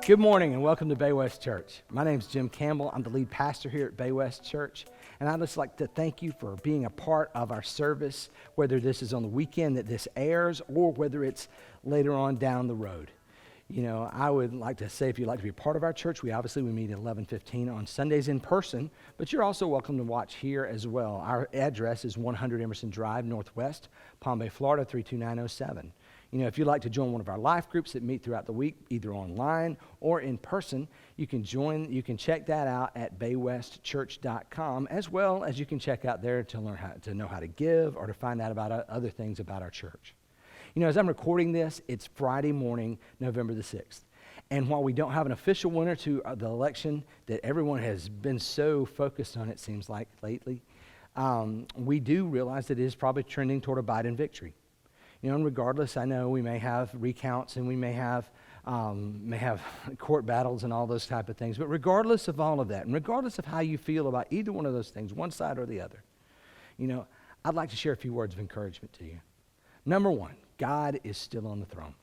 Good morning and welcome to Bay West Church. My name is Jim Campbell. I'm the lead pastor here at Bay West Church. And I'd just like to thank you for being a part of our service, whether this is on the weekend that this airs or whether it's later on down the road. You know, I would like to say if you'd like to be a part of our church, we meet at 11:15 on Sundays in person, but you're also welcome to watch here as well. Our address is 100 Emerson Drive, Northwest, Palm Bay, Florida, 32907. You know, if you'd like to join one of our life groups that meet throughout the week, either online or in person, you can check that out at baywestchurch.com, as well as you can check out there to learn to know how to give or to find out about other things about our church. You know, as I'm recording this, it's Friday morning, November the 6th. And while we don't have an official winner to the election that everyone has been so focused on, it seems like lately, we do realize that it is probably trending toward a Biden victory. You know, and regardless, I know we may have recounts and we may have court battles and all those type of things, but regardless of all of that, and regardless of how you feel about either one of those things, one side or the other, you know, I'd like to share a few words of encouragement to you. Number one, God is still on the throne.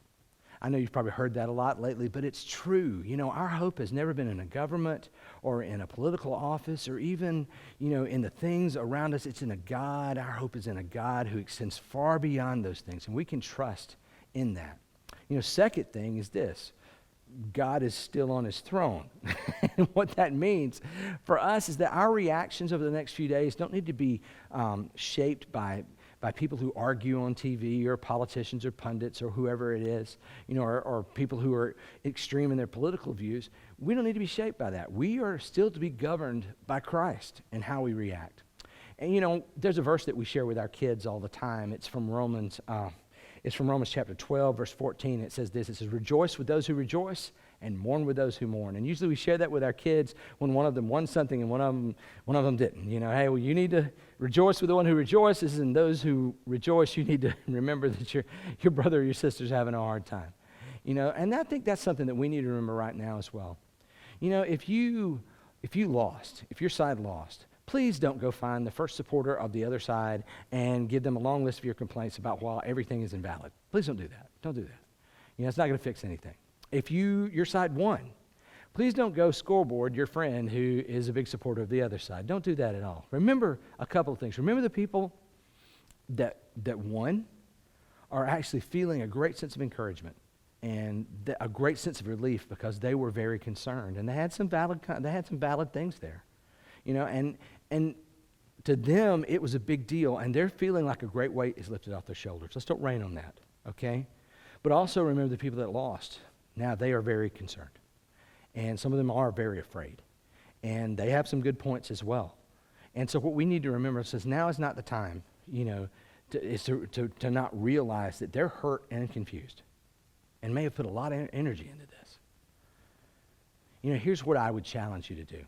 I know you've probably heard that a lot lately, but it's true. You know, our hope has never been in a government or in a political office or even, you know, in the things around us. It's in a God. Our hope is in a God who extends far beyond those things, and we can trust in that. You know, second thing is this. God is still on his throne. And what that means for us is that our reactions over the next few days don't need to be shaped by people who argue on TV or politicians or pundits or whoever it is, you know, or people who are extreme in their political views. We don't need to be shaped by that. We are still to be governed by Christ and how we react. And, you know, there's a verse that we share with our kids all the time. It's from Romans chapter 12, verse 14. It says this, it says, "Rejoice with those who rejoice and mourn with those who mourn." And usually we share that with our kids when one of them won something and one of them didn't. You know, hey, well, you need to rejoice with the one who rejoices, and those who rejoice, you need to remember that your brother or your sister's having a hard time. You know, and I think that's something that we need to remember right now as well. You know, if your side lost, please don't go find the first supporter of the other side and give them a long list of your complaints about why everything is invalid. Please don't do that. Don't do that. You know, it's not going to fix anything. If your side won, please don't go scoreboard your friend who is a big supporter of the other side. Don't do that at all. Remember a couple of things. Remember the people that won are actually feeling a great sense of encouragement and a great sense of relief because they were very concerned and they had some valid things there. You know, and to them, it was a big deal, and they're feeling like a great weight is lifted off their shoulders. Let's don't rain on that, okay? But also remember the people that lost. Now, they are very concerned, and some of them are very afraid, and they have some good points as well. And so what we need to remember is now is not the time, you know, to not realize that they're hurt and confused and may have put a lot of energy into this. You know, here's what I would challenge you to do.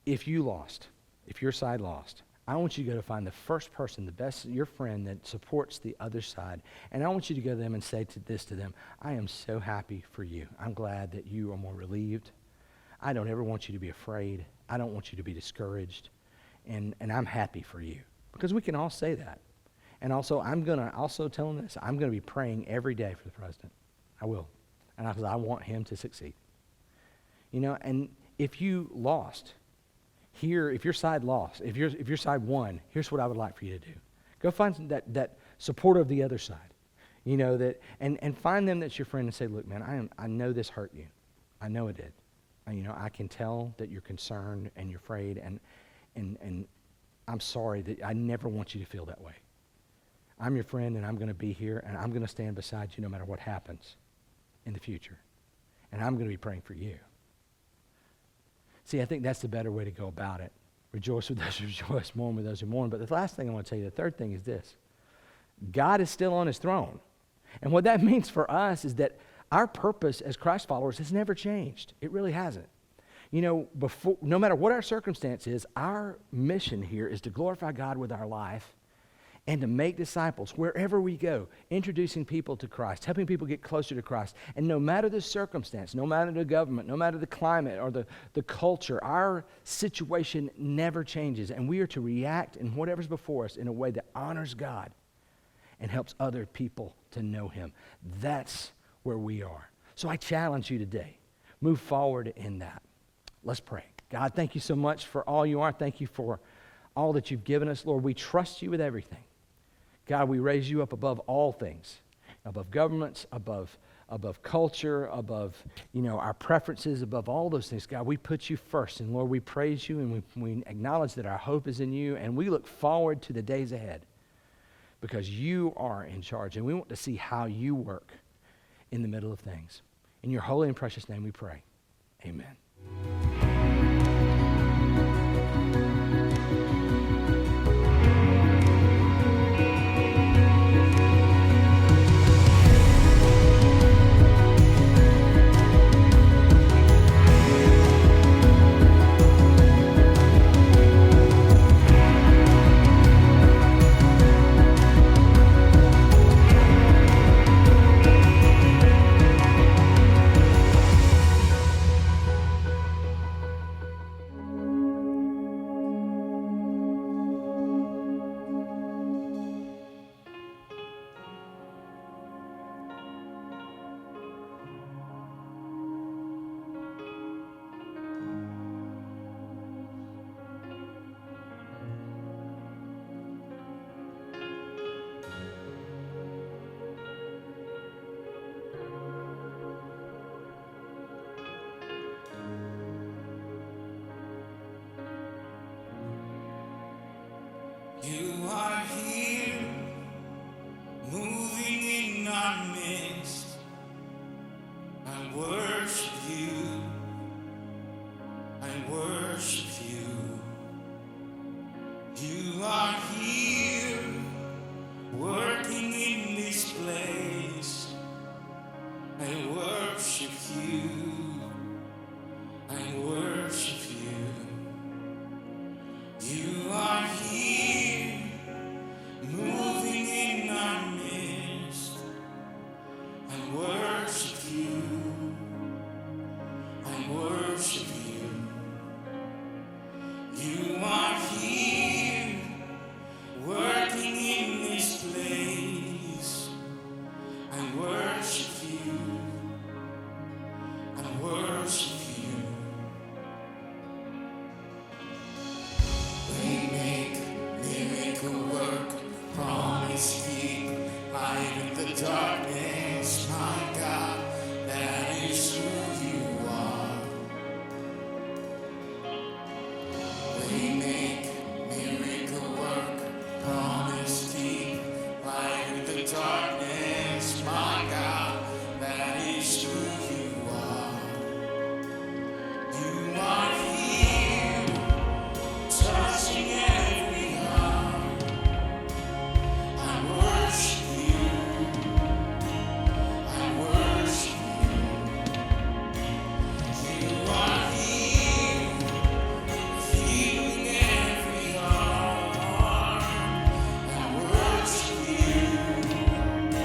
If your side lost, I want you to go to find the first person, your friend that supports the other side, and I want you to go to them and say this to them, "I am so happy for you. I'm glad that you are more relieved. I don't ever want you to be afraid. I don't want you to be discouraged, and I'm happy for you." Because we can all say that. And also, I'm going to tell them this, I'm going to be praying every day for the president. I will. And because I want him to succeed. You know, and if you lost, if your side lost, if your side won, here's what I would like for you to do. Go find that supporter of the other side, you know, that and find them that's your friend and say, "Look, man, I know this hurt you. I know it did. You know, I can tell that you're concerned and you're afraid, and I'm sorry that I never want you to feel that way. I'm your friend, and I'm going to be here, and I'm going to stand beside you no matter what happens in the future, and I'm going to be praying for you." See, I think that's the better way to go about it. Rejoice with those who rejoice, mourn with those who mourn. But the last thing I want to tell you, the third thing is this. God is still on his throne. And what that means for us is that our purpose as Christ followers has never changed. It really hasn't. You know, no matter what our circumstance is, our mission here is to glorify God with our life and to make disciples wherever we go, introducing people to Christ, helping people get closer to Christ. And no matter the circumstance, no matter the government, no matter the climate or the culture, our situation never changes. And we are to react in whatever's before us in a way that honors God and helps other people to know him. That's where we are. So I challenge you today, move forward in that. Let's pray. God, thank you so much for all you are. Thank you for all that you've given us. Lord, we trust you with everything. God, we raise you up above all things, above governments, above culture, above, our preferences, above all those things. God, we put you first. And Lord, we praise you and we acknowledge that our hope is in you. And we look forward to the days ahead because you are in charge. And we want to see how you work in the middle of things. In your holy and precious name we pray. Amen. You are here, moving in our midst. I worship you. I worship you. You are here, working in this place. I worship you. I worship you. You are here, moving in our midst. I worship you. I worship you. You are here, working in this place. I worship you. I worship you. We make miracle work, promise keep, light in the darkness, my God, that is who you are. We make miracle work, promise keep, light in the darkness, my God, that is who you are. You are here, touching every heart. I worship you. I worship you. You are here, healing every heart. I worship you.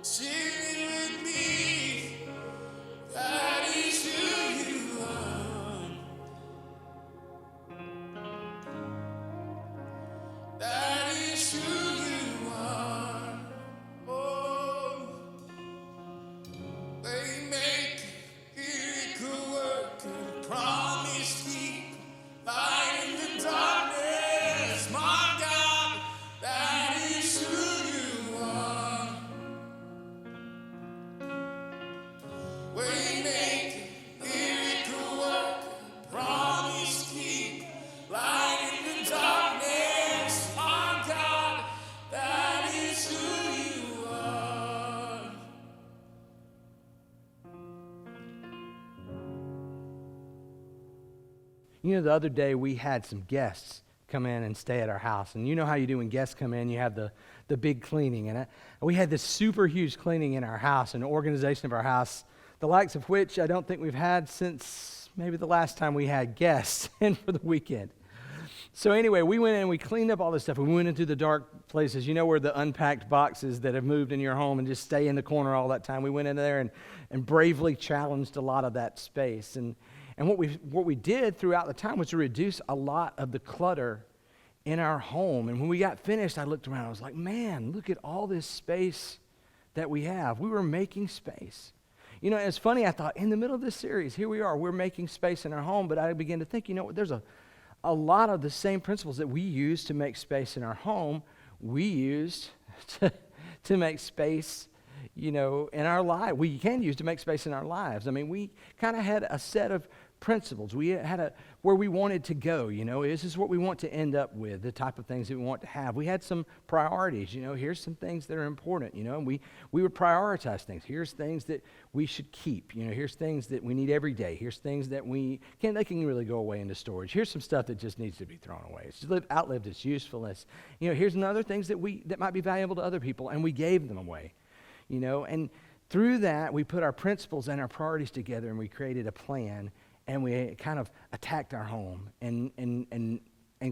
Sing it with me. That is who you are. That is who you are. Oh, they make miracle worker, promise keep, light in the darkness. My God, that is who you are. We make miracle worker, promise keep, light in the darkness. My God, that is who you are. You know, the other day we had some guests come in and stay at our house. And you know how you do when guests come in, you have the big cleaning. And we had this super huge cleaning in our house, an organization of our house, the likes of which I don't think we've had since maybe the last time we had guests in for the weekend. So anyway, we went in and we cleaned up all this stuff. We went into the dark places. You know where the unpacked boxes that have moved in your home and just stay in the corner all that time. We went in there and bravely challenged a lot of that space. And what we did throughout the time was to reduce a lot of the clutter in our home. And when we got finished, I looked around. I was like, man, look at all this space that we have. We were making space. You know, it's funny, I thought, in the middle of this series, here we are, we're making space in our home, but I began to think, you know, there's a lot of the same principles that we use to make space in our home, we used to make space, you know, in our life. We can use to make space in our lives. I mean, we kind of had a set of principles. We had where we wanted to go, you know. This is what we want to end up with, the type of things that we want to have. We had some priorities, you know. Here's some things that are important, you know, and we would prioritize things. Here's things that we should keep, you know. Here's things that we need every day. Here's things that they can really go away into storage. Here's some stuff that just needs to be thrown away. It's outlived its usefulness. You know, here's another things that might be valuable to other people, and we gave them away, you know. And through that, we put our principles and our priorities together, and we created a plan. And we kind of attacked our home and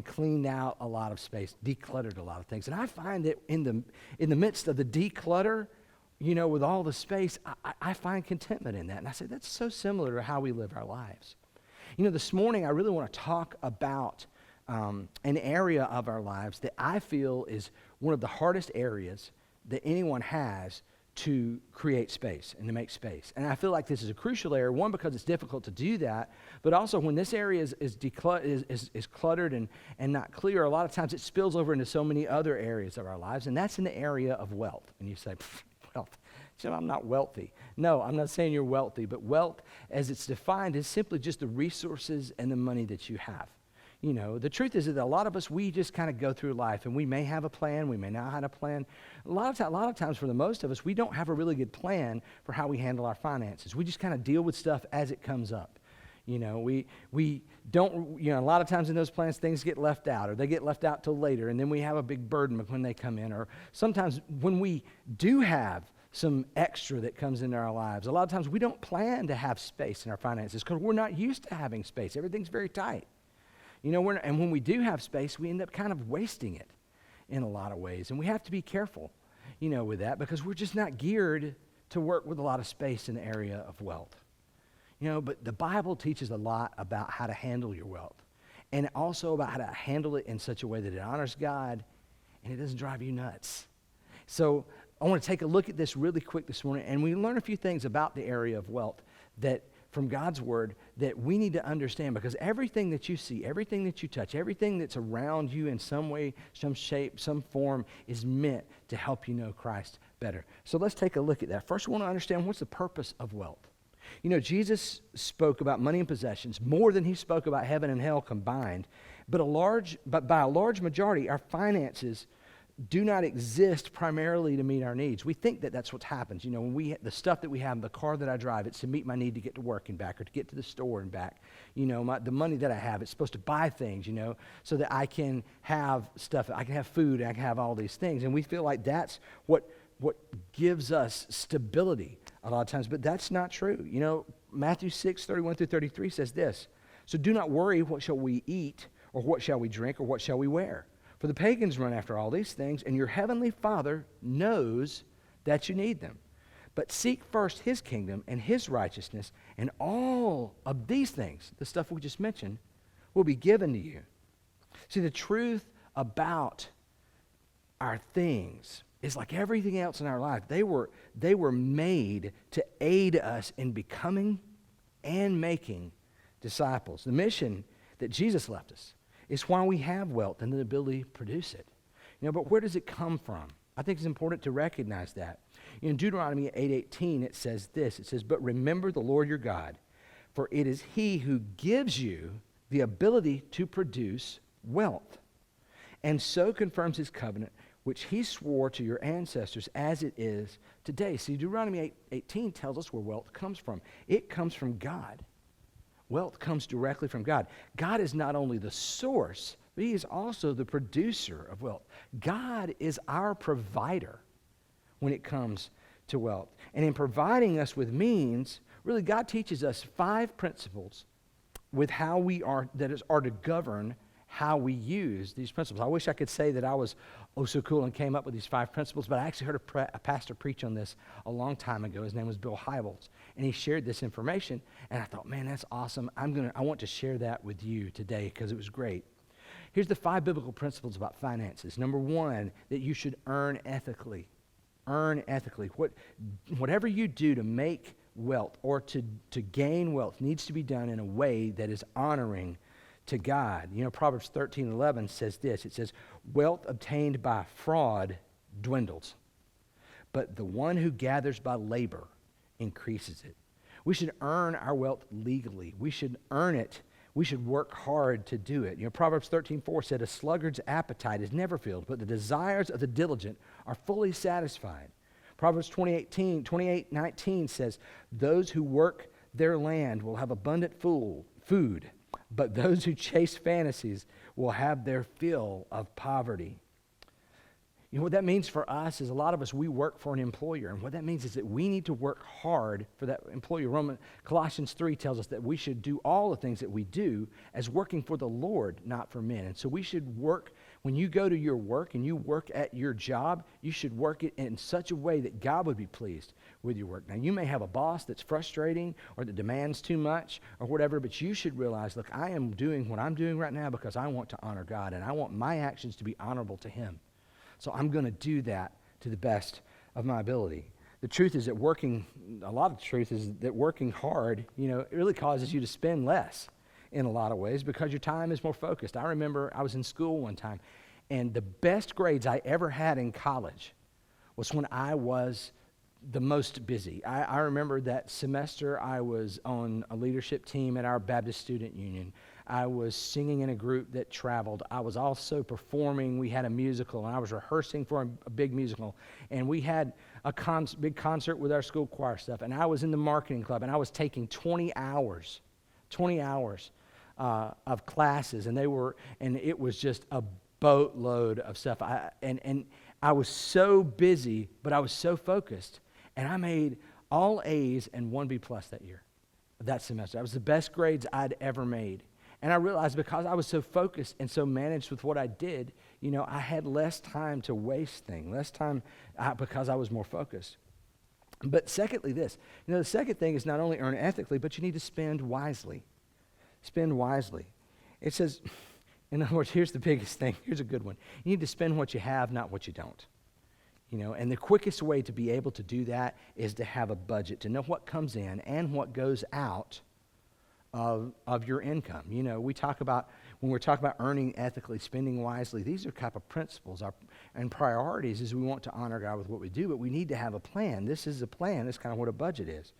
cleaned out a lot of space, decluttered a lot of things. And I find that in the midst of the declutter, you know, with all the space, I find contentment in that. And I say that's so similar to how we live our lives. You know, this morning I really want to talk about an area of our lives that I feel is one of the hardest areas that anyone has to create space and to make space. And I feel like this is a crucial area, one, because it's difficult to do that, but also when this area is cluttered and not clear, a lot of times it spills over into so many other areas of our lives, and that's in the area of wealth. And you say, wealth, Jim, I'm not wealthy. No, I'm not saying you're wealthy, but wealth, as it's defined, is simply just the resources and the money that you have. You know, the truth is that a lot of us, we just kind of go through life, and we may have a plan, we may not have a plan. A lot of times, for the most of us, we don't have a really good plan for how we handle our finances. We just kind of deal with stuff as it comes up. You know, we don't, you know, a lot of times in those plans, things get left out, or they get left out till later, and then we have a big burden when they come in. Or sometimes when we do have some extra that comes into our lives, a lot of times we don't plan to have space in our finances because we're not used to having space. Everything's very tight. You know, and when we do have space, we end up kind of wasting it in a lot of ways. And we have to be careful, you know, with that because we're just not geared to work with a lot of space in the area of wealth. You know, but the Bible teaches a lot about how to handle your wealth and also about how to handle it in such a way that it honors God and it doesn't drive you nuts. So I want to take a look at this really quick this morning, and we learn a few things about the area of wealth that from God's word that we need to understand, because everything that you see, everything that you touch, everything that's around you in some way, some shape, some form is meant to help you know Christ better. So let's take a look at that. First, we want to understand what's the purpose of wealth. You know, Jesus spoke about money and possessions more than he spoke about heaven and hell combined, but by a large majority, our finances do not exist primarily to meet our needs. We think that that's what happens. You know, when the stuff that we have, the car that I drive, it's to meet my need to get to work and back, or to get to the store and back. You know, the money that I have, it's supposed to buy things, you know, so that I can have stuff, I can have food, I can have all these things. And we feel like that's what gives us stability a lot of times, but that's not true. You know, Matthew 6:31-33 says this, "So do not worry, what shall we eat, or what shall we drink, or what shall we wear? For the pagans run after all these things, and your heavenly Father knows that you need them. But seek first his kingdom and his righteousness, and all of these things, the stuff we just mentioned, will be given to you. See, the truth about our things is like everything else in our life. They were made to aid us in becoming and making disciples. The mission that Jesus left us is why we have wealth and the ability to produce it. But where does it come from? I think it's important to recognize that. In Deuteronomy 8:18, it says this. It says, "But remember the Lord your God, for it is he who gives you the ability to produce wealth, and so confirms his covenant, which he swore to your ancestors as it is today." See, Deuteronomy 8:18 tells us where wealth comes from. It comes from God. Wealth comes directly from God. God is not only the source, but he is also the producer of wealth. God is our provider when it comes to wealth. And in providing us with means, really God teaches us 5 principles with how we are, are to govern how we use these principles. I wish I could say that I was so cool and came up with these 5 principles, but I actually heard a pastor preach on this a long time ago. His name was Bill Hybels, and he shared this information, and I thought, man, that's awesome. I want to share that with you today because it was great. Here's the 5 biblical principles about finances. Number 1, that you should earn ethically. Earn ethically. Whatever you do to make wealth or to gain wealth needs to be done in a way that is honoring to God. Proverbs 13:11 says this. It says, "Wealth obtained by fraud dwindles, but the one who gathers by labor increases it." We should earn our wealth legally. We should earn it. We should work hard to do it. Proverbs 13:4 said, "A sluggard's appetite is never filled, but the desires of the diligent are fully satisfied." Proverbs 28:19 says, "Those who work their land will have abundant food, but those who chase fantasies will have their fill of poverty." What that means for us is a lot of us, we work for an employer. And what that means is that we need to work hard for that employer. Colossians 3 tells us that we should do all the things that we do as working for the Lord, not for men. And so we should work, when you go to your work and you work at your job, you should work it in such a way that God would be pleased with your work. Now, you may have a boss that's frustrating or that demands too much or whatever, but you should realize, look, I am doing what I'm doing right now because I want to honor God, and I want my actions to be honorable to him. So I'm going to do that to the best of my ability. The truth is that a lot of the truth is that working hard, it really causes you to spend less in a lot of ways because your time is more focused. I remember I was in school one time, and the best grades I ever had in college was when I was the most busy. I remember that semester I was on a leadership team at our Baptist Student Union. I was singing in a group that traveled. I was also performing. We had a musical, and I was rehearsing for a big musical. And we had a big concert with our school choir stuff. And I was in the marketing club, and I was taking 20 hours of classes. And it was just a boatload of stuff. And I was so busy, but I was so focused. And I made all A's and 1 B+ that semester. That was the best grades I'd ever made. And I realized because I was so focused and so managed with what I did, I had less time to waste things, less time because I was more focused. But secondly, the second thing is not only earn ethically, but you need to spend wisely. Spend wisely. It says, in other words, here's the biggest thing. Here's a good one. You need to spend what you have, not what you don't. And the quickest way to be able to do that is to have a budget, to know what comes in and what goes out of your income. When we're talking about earning ethically, spending wisely, these are type of principles and priorities as we want to honor God with what we do, but we need to have a plan. This is a plan. This is kind of what a budget is.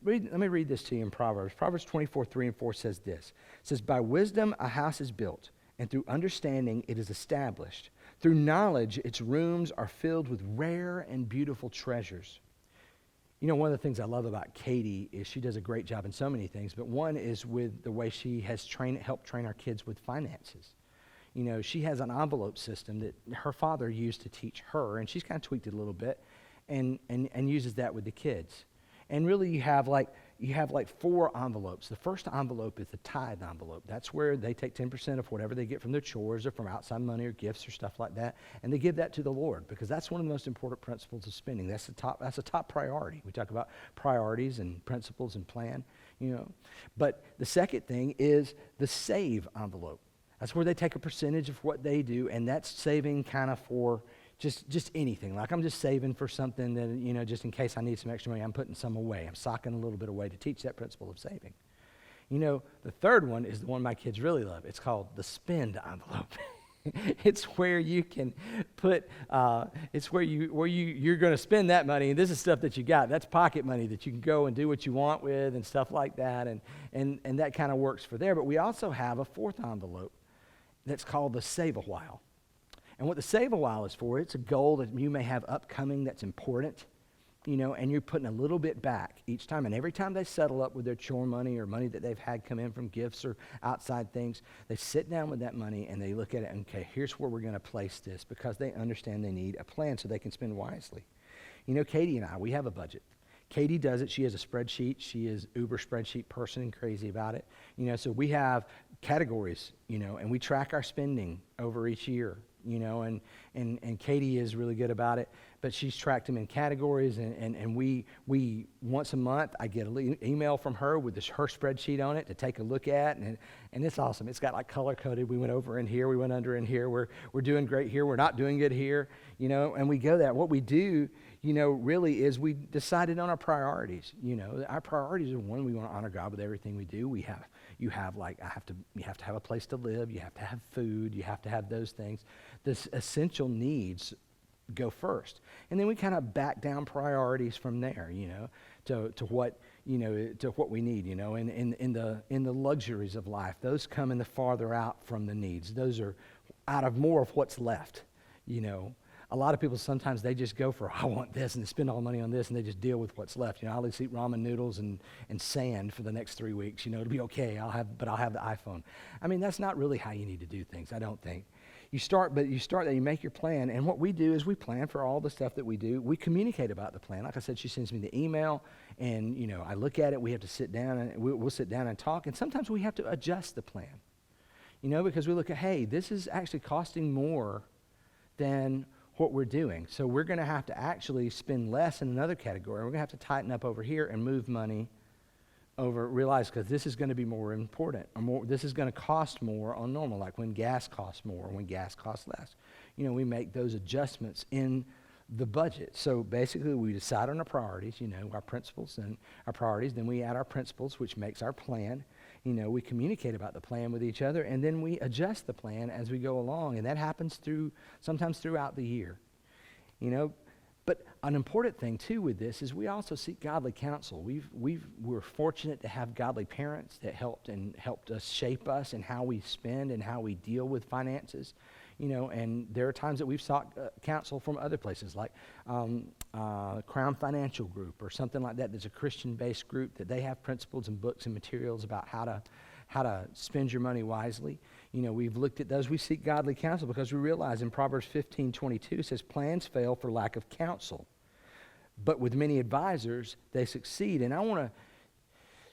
Let me read this to you in Proverbs. Proverbs 24:3-4 says this. It says, "By wisdom a house is built, and through understanding it is established. Through knowledge its rooms are filled with rare and beautiful treasures." One of the things I love about Katie is she does a great job in so many things, but one is with the way she has helped train our kids with finances. She has an envelope system that her father used to teach her, and she's kind of tweaked it a little bit and uses that with the kids. And really you have like 4 envelopes. The first envelope is the tithe envelope. That's where they take 10% of whatever they get from their chores or from outside money or gifts or stuff like that, and they give that to the Lord, because that's one of the most important principles of spending. That's a top priority. We talk about priorities and principles and plan, But the second thing is the save envelope. That's where they take a percentage of what they do, and that's saving kind of for just anything. Like I'm just saving for something that, just in case I need some extra money, I'm putting some away. I'm socking a little bit away to teach that principle of saving. The third one is the one my kids really love. It's called the spend envelope. It's where you can put, it's where you're going to spend that money, and this is stuff that you got. That's pocket money that you can go and do what you want with and stuff like that, and that kind of works for there. But we also have a fourth envelope that's called the save a while. And what the save a while is for, it's a goal that you may have upcoming that's important, and you're putting a little bit back each time. And every time they settle up with their chore money or money that they've had come in from gifts or outside things, they sit down with that money and they look at it and, okay, here's where we're going to place this, because they understand they need a plan so they can spend wisely. Katie and I, we have a budget. Katie does it. She has a spreadsheet. She is uber spreadsheet person and crazy about it. So we have categories, and we track our spending over each year. And Katie is really good about it, but she's tracked them in categories, and we once a month, I get an email from her with her spreadsheet on it to take a look at, and it's awesome. It's got like color-coded. We went over in here, we went under in here, we're doing great here, we're not doing good here, and we go that. What we do, really is we decided on our priorities. Our priorities are, one, we want to honor God with everything we do. You have to have a place to live, you have to have food, you have to have those things. The essential needs go first, and then we kind of back down priorities from there, to what we need, and in the luxuries of life, those come in the farther out from the needs. Those are out of more of what's left. A lot of people, sometimes they just go for, I want this, and they spend all the money on this, and they just deal with what's left. I'll just eat ramen noodles and sand for the next 3 weeks. It'll be okay. I'll have the iPhone. That's not really how you need to do things, I don't think. You start that, you make your plan, and what we do is we plan for all the stuff that we do. We communicate about the plan. Like I said, she sends me the email, and, I look at it. We have to sit down, and we'll sit down and talk, and sometimes we have to adjust the plan, because we look at, hey, this is actually costing more than what we're doing. So we're going to have to actually spend less in another category. We're going to have to tighten up over here and move money over, realize, because this is going to be more important, or more, this is going to cost more on normal, like when gas costs more, or when gas costs less. We make those adjustments in the budget. So basically we decide on our priorities, our principles and our priorities, then we add our principles, which makes our plan. We communicate about the plan with each other, and then we adjust the plan as we go along, and that happens sometimes throughout the year. But an important thing too with this is we also seek godly counsel. We're fortunate to have godly parents that helped us shape us in how we spend and how we deal with finances. And there are times that we've sought counsel from other places, like Crown Financial Group or something like that. There's a Christian-based group that they have principles and books and materials about how to spend your money wisely. We've looked at those. We seek godly counsel because we realize in Proverbs 15:22 it says, plans fail for lack of counsel, but with many advisors they succeed. And I want to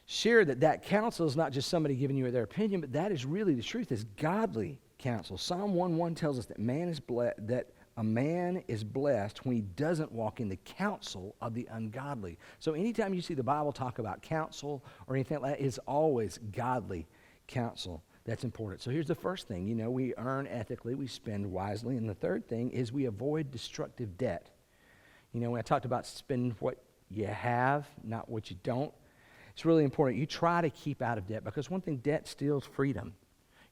share that counsel is not just somebody giving you their opinion, but that is really the truth, is godly counsel. Psalm 1:1 tells us that a man is blessed when he doesn't walk in the counsel of the ungodly. So anytime you see the Bible talk about counsel or anything like that, it's always godly counsel. That's important. So here's the first thing. We earn ethically, we spend wisely. And the third thing is we avoid destructive debt. When I talked about spending what you have, not what you don't, it's really important. You try to keep out of debt, because one thing, debt steals freedom.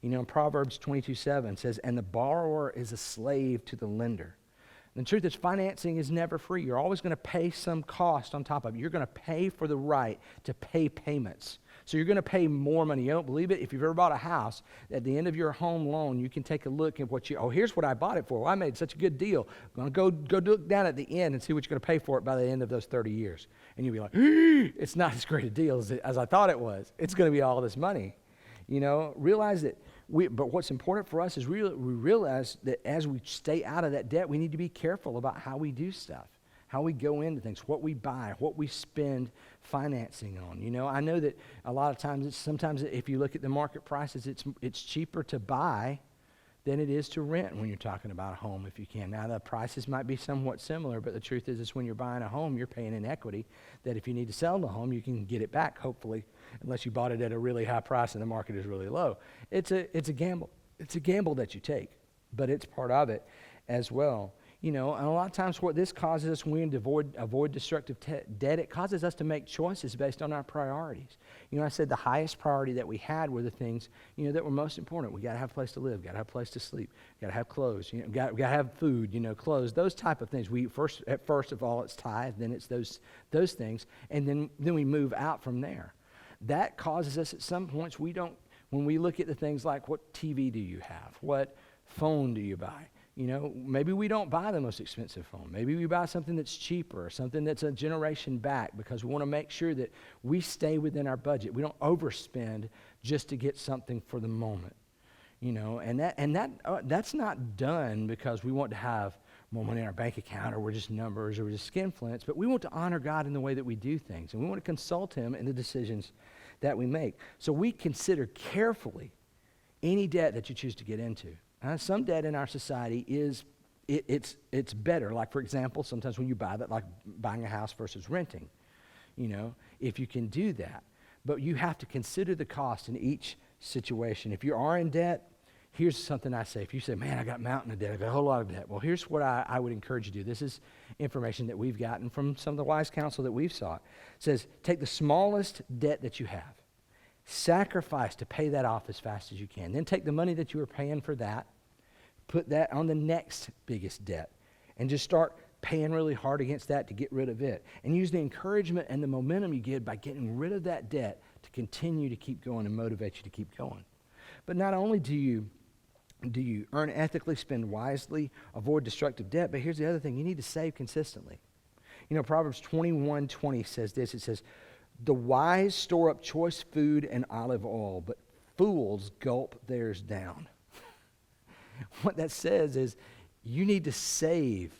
In Proverbs 22:7 says, and the borrower is a slave to the lender. And the truth is, financing is never free. You're always going to pay some cost on top of it. You're going to pay for the right to pay payments. So you're going to pay more money. You don't believe it? If you've ever bought a house, at the end of your home loan, you can take a look at here's what I bought it for. Well, I made such a good deal. I'm going to go look down at the end and see what you're going to pay for it by the end of those 30 years. And you'll be like, it's not as great a deal as I thought it was. It's going to be all this money. Realize that but what's important for us is we realize that as we stay out of that debt, we need to be careful about how we do stuff, how we go into things, what we buy, what we spend financing on. You know, I know that a lot of times, sometimes if you look at the market prices, it's cheaper to buy than it is to rent when you're talking about a home if you can. Now, the prices might be somewhat similar, but the truth is when you're buying a home, you're paying in equity that if you need to sell the home, you can get it back, hopefully, unless you bought it at a really high price and the market is really low. It's a gamble. It's a gamble that you take, but it's part of it as well. You know, and a lot of times what this causes us when we avoid destructive debt, it causes us to make choices based on our priorities. You know, I said the highest priority that we had were the things, you know, that were most important. We got to have a place to live, got to have a place to sleep, got to have clothes, you know, got to have food, you know, clothes, those type of things. First of all, it's tithe, then it's those things, and then we move out from there. That causes us at some points when we look at the things like what TV do you have, what phone do you buy? You know, maybe we don't buy the most expensive phone. Maybe we buy something that's cheaper, or something that's a generation back, because we want to make sure that we stay within our budget. We don't overspend just to get something for the moment. You know, and that's not done because we want to have more money in our bank account, or we're just numbers, or we're just skinflints, but we want to honor God in the way that we do things, and we want to consult Him in the decisions that we make. So we consider carefully any debt that you choose to get into. Some debt in our society it's better. Like, for example, sometimes when you buy that, like buying a house versus renting, you know, if you can do that. But you have to consider the cost in each situation. If you are in debt, here's something I say. If you say, man, I got a mountain of debt, I got a whole lot of debt. Well, here's what I would encourage you to do. This is information that we've gotten from some of the wise counsel that we've sought. It says, take the smallest debt that you have. Sacrifice to pay that off as fast as you can. Then take the money that you were paying for that, put that on the next biggest debt, and just start paying really hard against that to get rid of it. And use the encouragement and the momentum you get by getting rid of that debt to continue to keep going and motivate you to keep going. But not only do you earn ethically, spend wisely, avoid destructive debt, but here's the other thing. You need to save consistently. You know, Proverbs 21:20 says this. It says, the wise store up choice food and olive oil, but fools gulp theirs down. What that says is you need to save.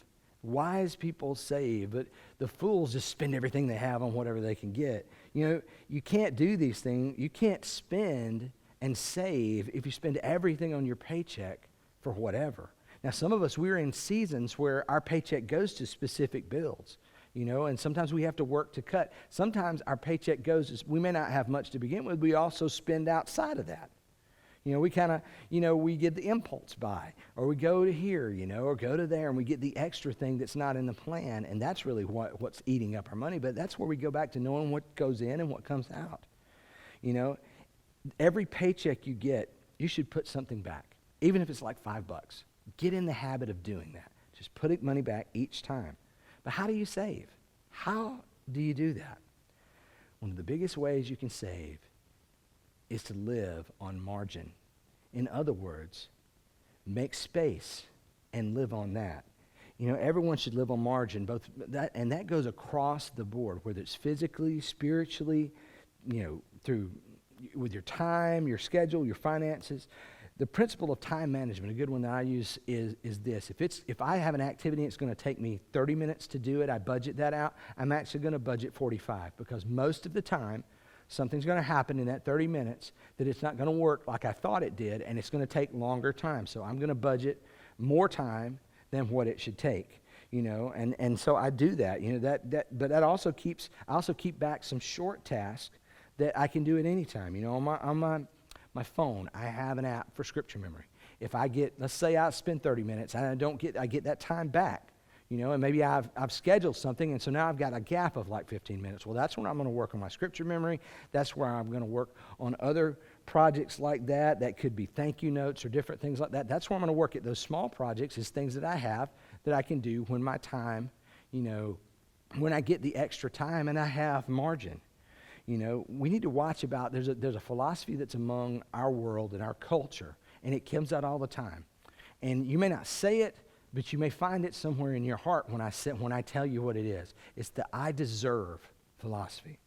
Wise people save, but the fools just spend everything they have on whatever they can get. You know, you can't do these things. You can't spend and save if you spend everything on your paycheck for whatever. Now, some of us, we're in seasons where our paycheck goes to specific bills. You know, and sometimes we have to work to cut. Sometimes our paycheck goes, we may not have much to begin with, we also spend outside of that. You know, we kind of, you know, we get the impulse buy, or we go to here, you know, or go to there, and we get the extra thing that's not in the plan, and that's really what's eating up our money. But that's where we go back to knowing what goes in and what comes out. You know, every paycheck you get, you should put something back, even if it's like $5. Get in the habit of doing that. Just put money back each time. But how do you save? How do you do that? One of the biggest ways you can save is to live on margin. In other words, make space and live on that. You know, everyone should live on margin, both that, and that goes across the board, whether it's physically, spiritually, you know, with your time, your schedule, your finances. The principle of time management, a good one that I use is this. If I have an activity and it's going to take me 30 minutes to do it, I budget that out. I'm actually going to budget 45, because most of the time something's going to happen in that 30 minutes that it's not going to work like I thought it did, and it's going to take longer time. So I'm going to budget more time than what it should take. You know, and so I do that. You know, but that also I also keep back some short tasks that I can do at any time. You know, on my phone, I have an app for scripture memory. If let's say I spend 30 minutes and I get that time back, you know, and maybe I've scheduled something, and so now I've got a gap of like 15 minutes. Well, that's when I'm going to work on my scripture memory. That's where I'm going to work on other projects like that. That could be thank you notes or different things like that. That's where I'm going to work at those small projects, is things that I have that I can do when my time, you know, when I get the extra time and I have margin. You know, we need to watch about, there's a philosophy that's among our world and our culture, and it comes out all the time. And you may not say it, but you may find it somewhere in your heart when I tell you what it is. It's the I deserve philosophy.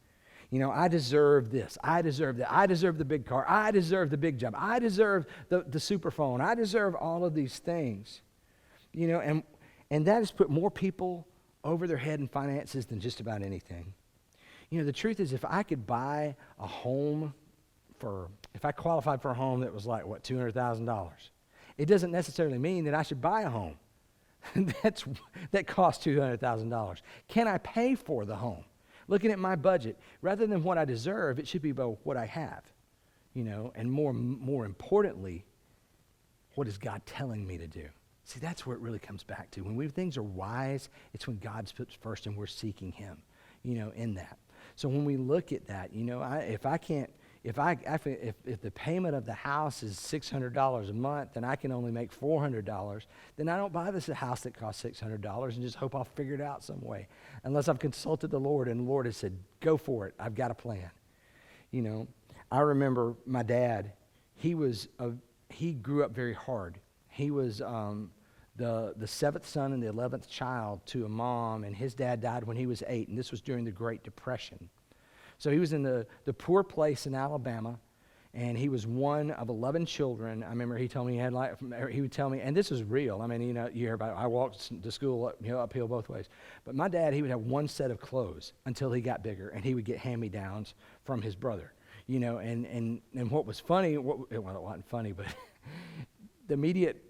You know, I deserve this. I deserve that. I deserve the big car. I deserve the big job. I deserve the super phone. I deserve all of these things. You know, and that has put more people over their head in finances than just about anything. You know, the truth is, if I could buy a home if I qualified for a home that was like, what, $200,000, it doesn't necessarily mean that I should buy a home that costs $200,000. Can I pay for the home? Looking at my budget, rather than what I deserve, it should be about what I have, you know, and more importantly, what is God telling me to do? See, that's where it really comes back to. When things are wise, it's when God's put first and we're seeking him, you know, in that. So when we look at that, you know, if the payment of the house is $600 a month and I can only make $400, then I don't buy this a house that costs $600 and just hope I'll figure it out some way. Unless I've consulted the Lord and the Lord has said, go for it, I've got a plan. You know, I remember my dad, he grew up very hard. He was the seventh son and the 11th child to a mom, and his dad died when he was 8, and this was during the Great Depression. So he was in the poor place in Alabama, and he was one of 11 children. I remember he told me he would tell me, and this is real. I mean, you know, you hear about it. I walked to school uphill both ways. But my dad, he would have one set of clothes until he got bigger, and he would get hand-me-downs from his brother. You know, and what was funny, well, it wasn't funny, but the immediate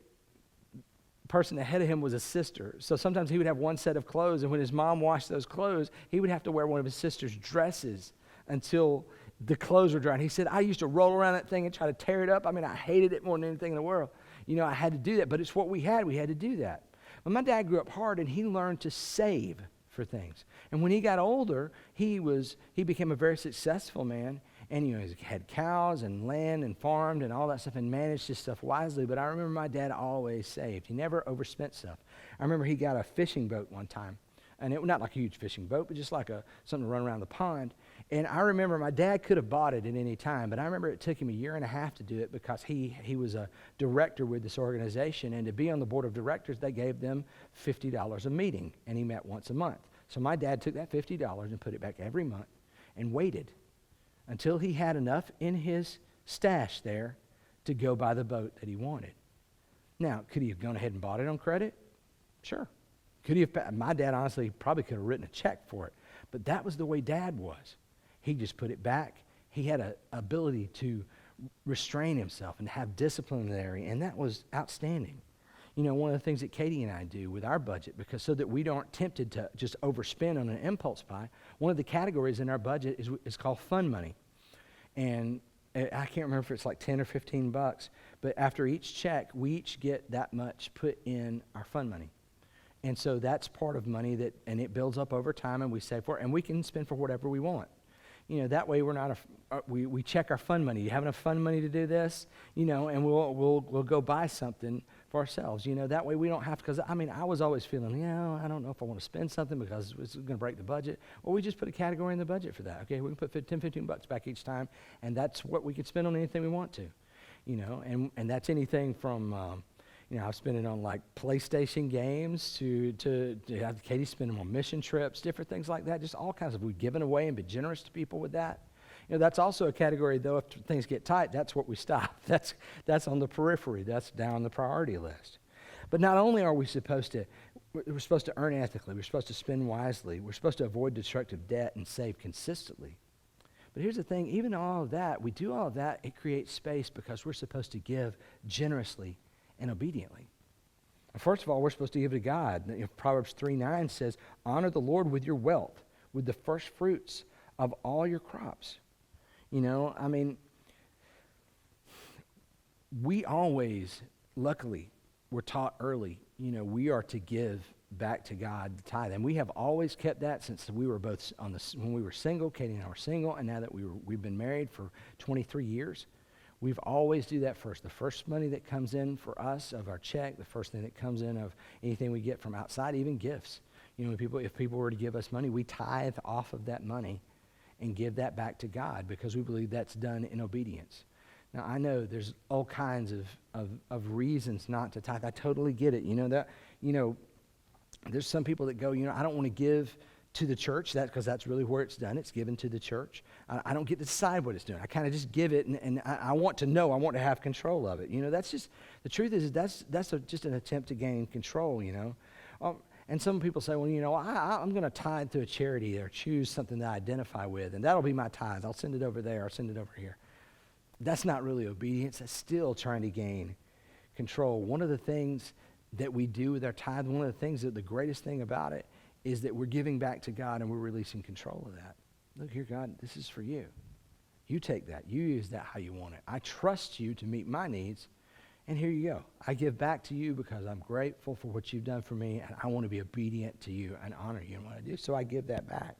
person ahead of him was a sister. So sometimes he would have one set of clothes, and when his mom washed those clothes, he would have to wear one of his sister's dresses until the clothes were dry. And he said, I used to roll around that thing and try to tear it up. I mean, I hated it more than anything in the world. You know, I had to do that, but it's what we had. We had to do that. But my dad grew up hard, and he learned to save for things. And when he got older, he became a very successful man. And, you know, he had cows and land and farmed and all that stuff and managed his stuff wisely. But I remember my dad always saved. He never overspent stuff. I remember he got a fishing boat one time. And it was not like a huge fishing boat, but just like something to run around the pond. And I remember my dad could have bought it at any time, but I remember it took him 1.5 years to do it because he was a director with this organization. And to be on the board of directors, they gave them $50 a meeting, and he met once a month. So my dad took that $50 and put it back every month and waited until he had enough in his stash there to go buy the boat that he wanted. Now, could he have gone ahead and bought it on credit? Sure. Could he have? My dad honestly probably could have written a check for it, but that was the way Dad was. He just put it back. He had an ability to restrain himself and have discipline in that area, and that was outstanding. You know, one of the things that Katie and I do with our budget, because so that we aren't tempted to just overspend on an impulse buy, one of the categories in our budget is called fund money. And I can't remember if it's like 10 or 15 bucks, but after each check, we each get that much put in our fund money. And so that's part of money and it builds up over time, and we save for it, and we can spend for whatever we want. You know, that way we're not we check our fund money. You have enough fund money to do this? You know, and we'll go buy something for ourselves. You know, that way we don't have to, because I mean, I was always feeling, I don't know if I want to spend something because it's going to break the budget. Well, we just put a category in the budget for that. Okay, we can put 10, 15 bucks back each time, and that's what we can spend on anything we want to. You know, and that's anything from I've spent it on like PlayStation games to have Katie spend them on mission trips, different things like that, just all kinds of, we've given away and been generous to people with that. You know, that's also a category, though, if things get tight, that's what we stop. That's on the periphery. That's down the priority list. But not only are we're supposed to earn ethically, we're supposed to spend wisely, we're supposed to avoid destructive debt and save consistently. But here's the thing, even all of that, we do all of that, it creates space because we're supposed to give generously and obediently. First of all, we're supposed to give to God. Proverbs 3:9 says, honor the Lord with your wealth, with the first fruits of all your crops. You know, I mean, we always, luckily, were taught early, you know, we are to give back to God the tithe. And we have always kept that since we were both when we were single, Katie and I were single, and now that we've been married for 23 years. We've always do that first. The first money that comes in for us of our check, the first thing that comes in of anything we get from outside, even gifts. You know, if people were to give us money, we tithe off of that money and give that back to God because we believe that's done in obedience. Now, I know there's all kinds of reasons not to tithe. I totally get it. There's some people that go, I don't want to give to the church, because that's really where it's done. It's given to the church. I don't get to decide what it's doing. I kind of just give it, and I want to know. I want to have control of it. That's just, the truth is that's just an attempt to gain control, And some people say, well, I'm going to tithe to a charity or choose something that I identify with, and that'll be my tithe. I'll send it over there or send it over here. That's not really obedience. That's still trying to gain control. One of the things that we do with our tithe, one of the things that the greatest thing about it is that we're giving back to God and we're releasing control of that. Look here, God, this is for you. You take that. You use that how you want it. I trust you to meet my needs, and here you go. I give back to you because I'm grateful for what you've done for me, and I want to be obedient to you and honor you in what I do, so I give that back.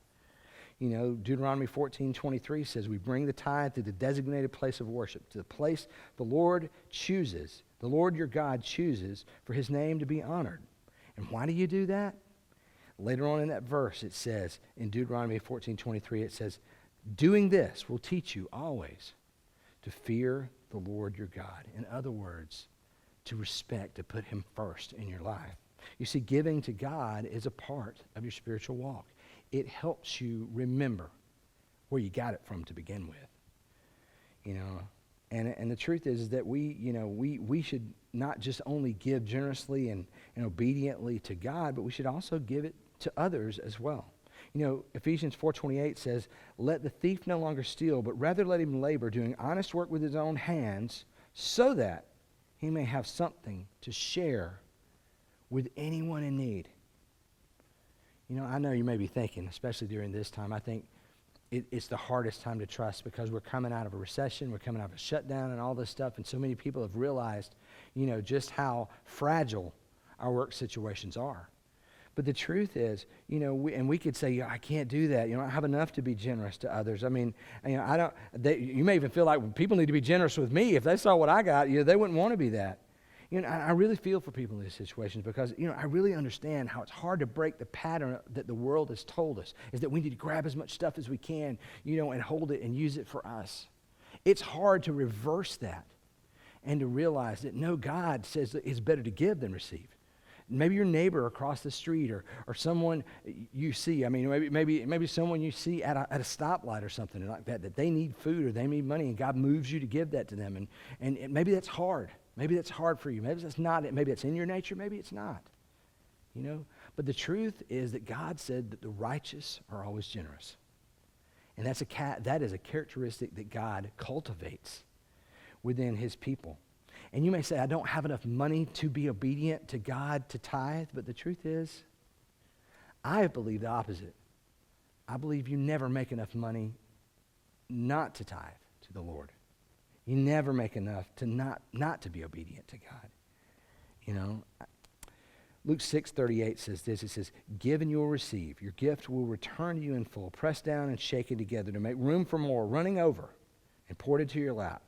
Deuteronomy 14:23 says we bring the tithe to the designated place of worship, to the place the Lord chooses, the Lord your God chooses for his name to be honored. And why do you do that? Later on in that verse, it says, in Deuteronomy 14:23, it says, doing this will teach you always to fear the Lord your God. In other words, to respect, to put him first in your life. You see, giving to God is a part of your spiritual walk. It helps you remember where you got it from to begin with. And the truth is that we should not just only give generously and obediently to God, but we should also give it to others as well. Ephesians 4:28 says, let the thief no longer steal, but rather let him labor, doing honest work with his own hands, so that he may have something to share with anyone in need. I know you may be thinking, especially during this time, I think it's the hardest time to trust because we're coming out of a recession, we're coming out of a shutdown and all this stuff, and so many people have realized, just how fragile our work situations are. But the truth is, we could say, I can't do that. I don't have enough to be generous to others. I mean, you may even feel like people need to be generous with me. If they saw what I got, they wouldn't want to be that. I really feel for people in these situations because, I really understand how it's hard to break the pattern that the world has told us, is that we need to grab as much stuff as we can, and hold it and use it for us. It's hard to reverse that and to realize that, no, God says that it's better to give than receive. Maybe your neighbor across the street or someone you see, maybe someone you see at a stoplight or something like that they need food or they need money, and God moves you to give that to them. And maybe that's hard. Maybe that's hard for you. Maybe that's not. Maybe it's in your nature. Maybe it's not. But the truth is that God said that the righteous are always generous. And that is a characteristic that God cultivates within his people. And you may say, I don't have enough money to be obedient to God to tithe, but the truth is, I believe the opposite. I believe you never make enough money not to tithe to the Lord. You never make enough to not to be obedient to God. Luke 6:38 says this. It says, give and you will receive. Your gift will return to you in full, pressed down and shaken together to make room for more, running over and poured into your lap.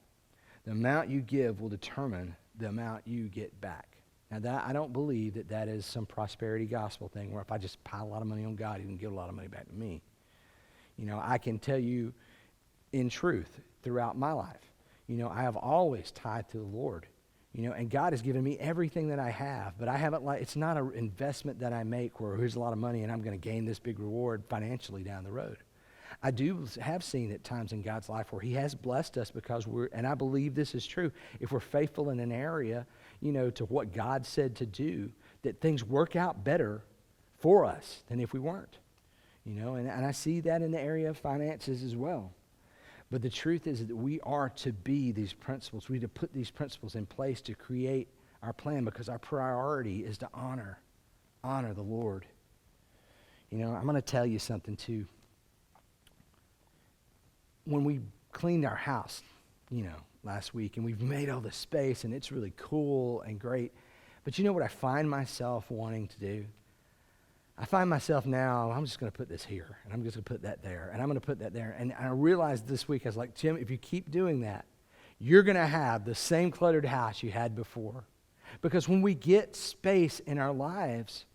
The amount you give will determine the amount you get back. Now, I don't believe that is some prosperity gospel thing where if I just pile a lot of money on God, he can give a lot of money back to me. I can tell you in truth throughout my life, I have always tithed to the Lord, and God has given me everything that I have, but I haven't it's not an investment that I make where here's a lot of money and I'm going to gain this big reward financially down the road. I do have seen at times in God's life where he has blessed us because and I believe this is true, if we're faithful in an area, to what God said to do, that things work out better for us than if we weren't, and I see that in the area of finances as well. But the truth is that we are to be these principles. We need to put these principles in place to create our plan because our priority is to honor the Lord. I'm going to tell you something too. When we cleaned our house, last week, and we've made all this space, and it's really cool and great, but you know what I find myself wanting to do? I find myself now, I'm just going to put this here, and I'm just going to put that there, and I'm going to put that there, and I realized this week, I was like, Jim, if you keep doing that, you're going to have the same cluttered house you had before, because when we get space in our lives,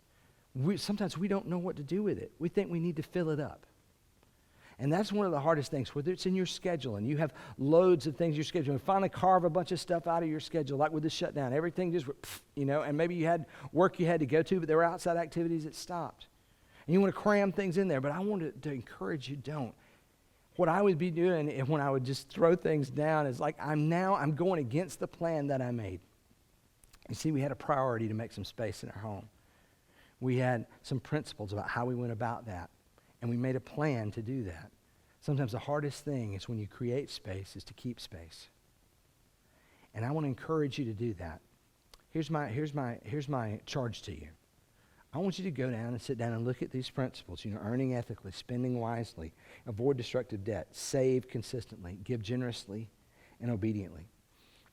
sometimes we don't know what to do with it. We think we need to fill it up. And that's one of the hardest things, whether it's in your schedule and you have loads of things you're scheduling, and finally carve a bunch of stuff out of your schedule, like with the shutdown. Everything just, and maybe you had work you had to go to, but there were outside activities that stopped. And you want to cram things in there, but I wanted to encourage you, don't. What I would be doing when I would just throw things down is like, I'm going against the plan that I made. You see, we had a priority to make some space in our home. We had some principles about how we went about that, and we made a plan to do that. Sometimes the hardest thing is when you create space is to keep space. And I want to encourage you to do that. Here's my charge to you. I want you to go down and sit down and look at these principles, earning ethically, spending wisely, avoid destructive debt, save consistently, give generously and obediently.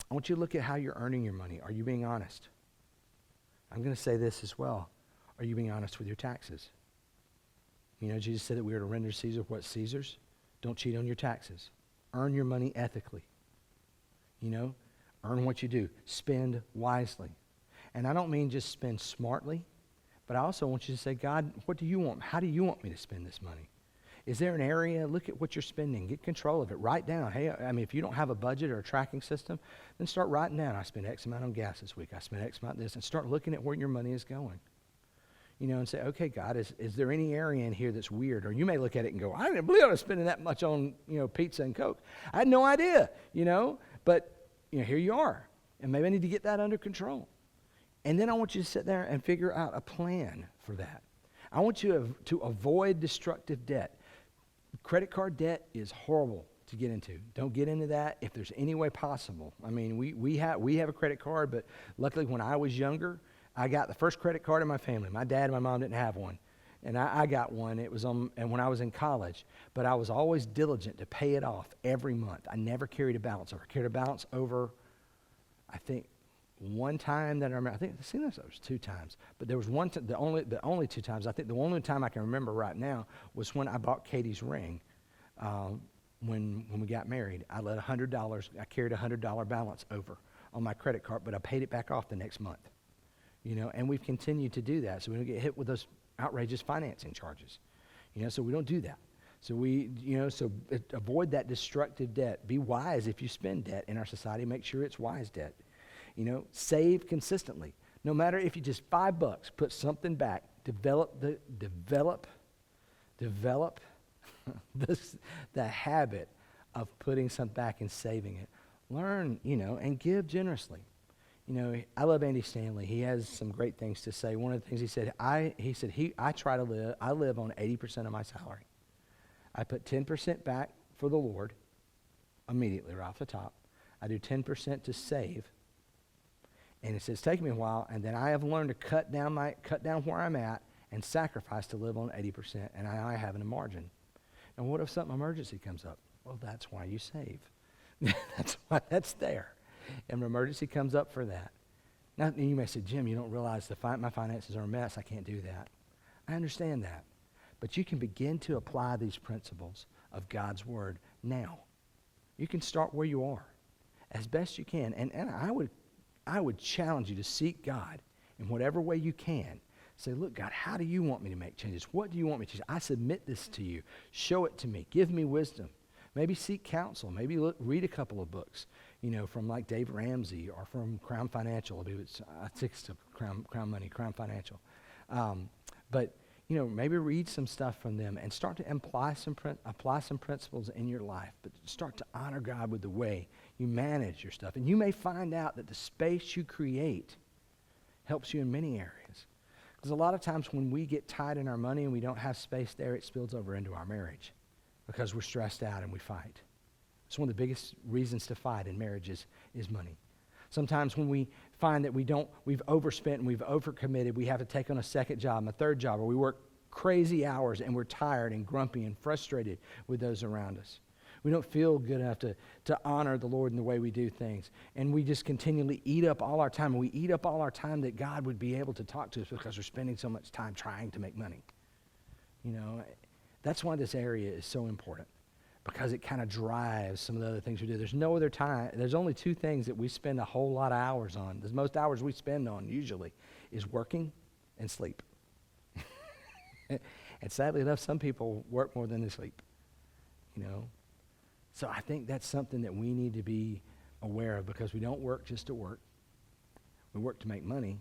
I want you to look at how you're earning your money. Are you being honest? I'm going to say this as well. Are you being honest with your taxes? Jesus said that we are to render Caesar what's Caesar's. Don't cheat on your taxes. Earn your money ethically. Earn what you do. Spend wisely. And I don't mean just spend smartly, but I also want you to say, God, what do you want? How do you want me to spend this money? Is there an area? Look at what you're spending. Get control of it. Write down. Hey, if you don't have a budget or a tracking system, then start writing down. I spent X amount on gas this week. I spent X amount this. And start looking at where your money is going. And say, okay, God, is there any area in here that's weird? Or you may look at it and go, I didn't believe I was spending that much on, pizza and Coke. I had no idea, But, here you are. And maybe I need to get that under control. And then I want you to sit there and figure out a plan for that. I want you to avoid destructive debt. Credit card debt is horrible to get into. Don't get into that if there's any way possible. We have a credit card, but luckily when I was younger, I got the first credit card in my family. My dad and my mom didn't have one. And I got one. It was and when I was in college. But I was always diligent to pay it off every month. I never carried a balance over. I carried a balance over, I think, one time that I remember. I think there was 2 times. But there was the only 2 times. I think the only time I can remember right now was when I bought Katie's ring. When we got married, I let $100. I carried a $100 balance over on my credit card, but I paid it back off the next month. And we've continued to do that, so we don't get hit with those outrageous financing charges. So we don't do that. So avoid that destructive debt. Be wise if you spend debt in our society. Make sure it's wise debt. Save consistently. No matter if you just $5, put something back. Develop the habit of putting something back and saving it. Learn, and give generously. I love Andy Stanley. He has some great things to say. One of the things he said, I live on 80% of my salary. I put 10% back for the Lord immediately right off the top. I do 10% to save. And he says, it's taken me a while, and then I have learned to cut down where I'm at and sacrifice to live on 80%, and I have a margin. And what if some emergency comes up? Well, that's why you save. That's why that's there. And an emergency comes up for that. Now, you may say, Jim, you don't realize my finances are a mess. I can't do that. I understand that. But you can begin to apply these principles of God's word now. You can start where you are as best you can. And I would challenge you to seek God in whatever way you can. Say, look, God, how do you want me to make changes? What do you want me to do? I submit this to you. Show it to me. Give me wisdom. Maybe seek counsel. Maybe read a couple of books, from like Dave Ramsey or from Crown Financial. I think it's Crown Money, Crown Financial. But maybe read some stuff from them and start to apply some principles in your life. But start to honor God with the way you manage your stuff. And you may find out that the space you create helps you in many areas. Because a lot of times when we get tight in our money and we don't have space there, it spills over into our marriage because we're stressed out and we fight. It's one of the biggest reasons to fight in marriages is money. Sometimes when we find that we've overspent and we've overcommitted, we have to take on a second job, a third job, or we work crazy hours and we're tired and grumpy and frustrated with those around us. We don't feel good enough to honor the Lord in the way we do things. And we just continually eat up all our time. And we eat up all our time that God would be able to talk to us because we're spending so much time trying to make money. That's why this area is so important, because it kind of drives some of the other things we do. There's no other time. There's only 2 things that we spend a whole lot of hours on. The most hours we spend on usually is working and sleep. And sadly enough, some people work more than they sleep. So I think that's something that we need to be aware of, because we don't work just to work. We work to make money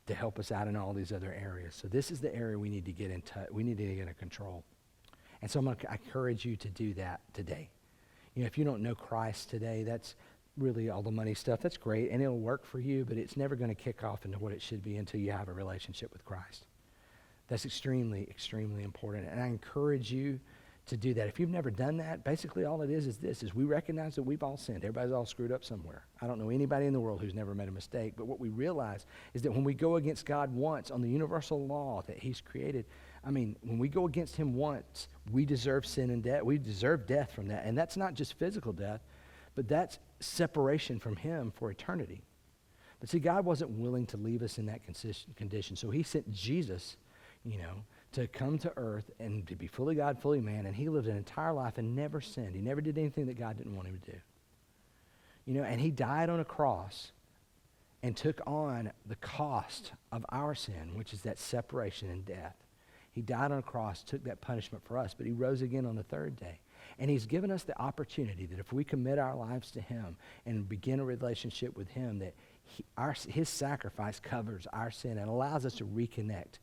to help us out in all these other areas. So this is the area we need to get we need to get in control. And so I encourage you to do that today. If you don't know Christ today, really all the money stuff. That's great, and it'll work for you, but it's never going to kick off into what it should be until you have a relationship with Christ. That's extremely, extremely important, and I encourage you to do that. If you've never done that, basically all it is this, is we recognize that we've all sinned. Everybody's all screwed up somewhere. I don't know anybody in the world who's never made a mistake, but what we realize is that when we go against God once on the universal law that he's created, when we go against him once, we deserve sin and death. We deserve death from that, and that's not just physical death, but that's separation from him for eternity. But see, God wasn't willing to leave us in that condition, so he sent Jesus, to come to earth and to be fully God, fully man, and he lived an entire life and never sinned. He never did anything that God didn't want him to do. And he died on a cross and took on the cost of our sin, which is that separation and death. He died on a cross, took that punishment for us, but he rose again on the third day. And he's given us the opportunity that if we commit our lives to him and begin a relationship with him, that his sacrifice covers our sin and allows us to reconnect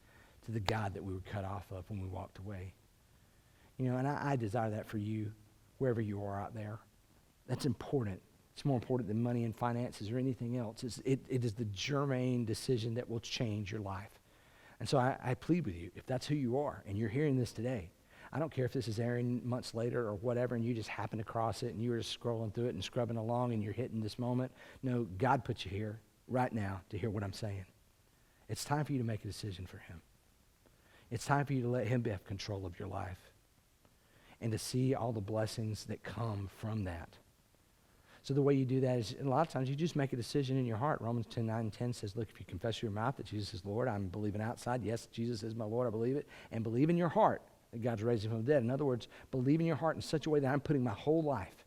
to the God that we were cut off of when we walked away. And I desire that for you, wherever you are out there. That's important. It's more important than money and finances or anything else. It is the germane decision that will change your life. And so I plead with you, if that's who you are and you're hearing this today, I don't care if this is airing months later or whatever and you just happen to cross it and you were just scrolling through it and scrubbing along and you're hitting this moment. No, God put you here right now to hear what I'm saying. It's time for you to make a decision for him. It's time for you to let him have control of your life and to see all the blessings that come from that. So the way you do that is, a lot of times, you just make a decision in your heart. Romans 10:9-10 says, look, if you confess with your mouth that Jesus is Lord, I'm believing outside. Yes, Jesus is my Lord, I believe it. And believe in your heart that God's raised him from the dead. In other words, believe in your heart in such a way that I'm putting my whole life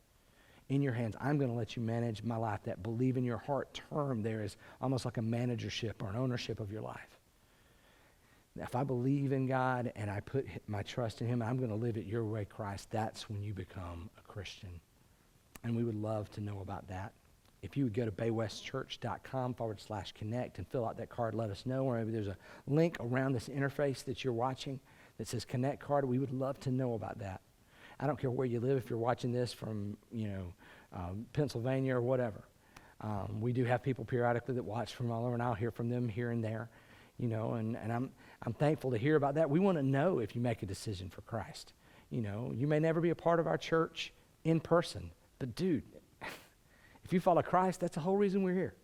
in your hands. I'm going to let you manage my life. That believe in your heart term there is almost like a managership or an ownership of your life. If I believe in God and I put my trust in him, and I'm going to live it your way, Christ, that's when you become a Christian. And we would love to know about that. If you would go to baywestchurch.com/connect and fill out that card, let us know. Or maybe there's a link around this interface that you're watching that says Connect card. We would love to know about that. I don't care where you live, if you're watching this from, Pennsylvania or whatever. We do have people periodically that watch from all over, and I'll hear from them here and there. And I'm thankful to hear about that. We want to know if you make a decision for Christ. You may never be a part of our church in person, but dude, if you follow Christ, that's the whole reason we're here.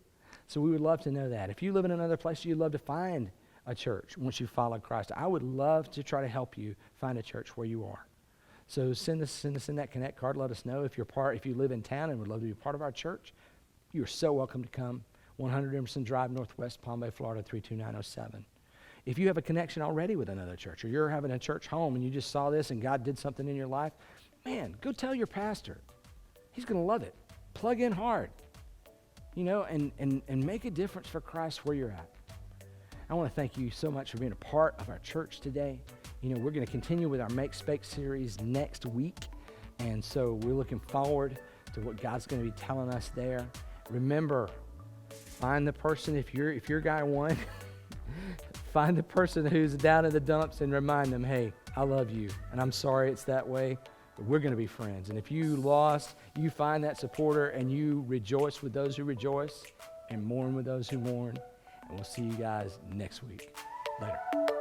So we would love to know that. If you live in another place, you'd love to find a church once you follow Christ. I would love to try to help you find a church where you are. So send us in that Connect card. Let us know if you live in town and would love to be a part of our church. You're so welcome to come. 100 Emerson Drive, Northwest Palm Bay, Florida, 32907. If you have a connection already with another church, or you're having a church home and you just saw this and God did something in your life, man, go tell your pastor. He's going to love it. Plug in hard, and make a difference for Christ where you're at. I want to thank you so much for being a part of our church today. We're going to continue with our Make Space series next week, and so we're looking forward to what God's going to be telling us there. Remember, find the person, if you're guy one, find the person who's down in the dumps and remind them, hey, I love you, and I'm sorry it's that way, but we're going to be friends. And if you lost, you find that supporter, and you rejoice with those who rejoice and mourn with those who mourn. And we'll see you guys next week. Later.